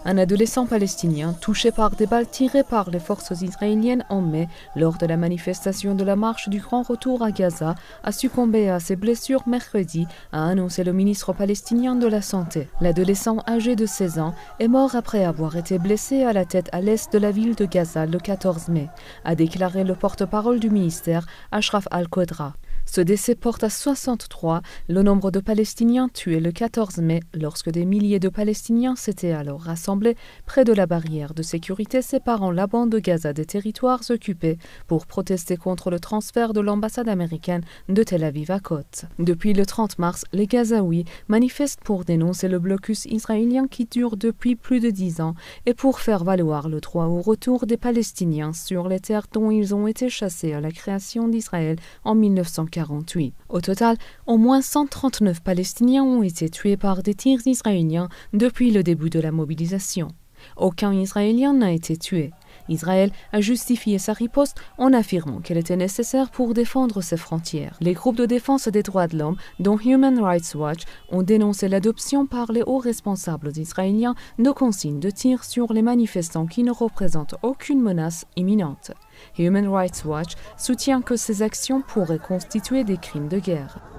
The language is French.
Un adolescent palestinien touché par des balles tirées par les forces israéliennes en mai lors de la manifestation de la marche du Grand Retour à Gaza a succombé à ses blessures mercredi, a annoncé le ministre palestinien de la Santé. L'adolescent âgé de 16 ans est mort après avoir été blessé à la tête à l'est de la ville de Gaza le 14 mai, a déclaré le porte-parole du ministère, Ashraf Al-Qudra. Ce décès porte à 63 le nombre de Palestiniens tués le 14 mai lorsque des milliers de Palestiniens s'étaient alors rassemblés près de la barrière de sécurité séparant la bande de Gaza des territoires occupés pour protester contre le transfert de l'ambassade américaine de Tel Aviv à Côte. Depuis le 30 mars, les Gazaouis manifestent pour dénoncer le blocus israélien qui dure depuis plus de 10 ans et pour faire valoir le droit au retour des Palestiniens sur les terres dont ils ont été chassés à la création d'Israël en 1948. Au total, au moins 139 Palestiniens ont été tués par des tirs israéliens depuis le début de la mobilisation. Aucun Israélien n'a été tué. Israël a justifié sa riposte en affirmant qu'elle était nécessaire pour défendre ses frontières. Les groupes de défense des droits de l'homme, dont Human Rights Watch, ont dénoncé l'adoption par les hauts responsables israéliens de consignes de tir sur les manifestants qui ne représentent aucune menace imminente. Human Rights Watch soutient que ces actions pourraient constituer des crimes de guerre.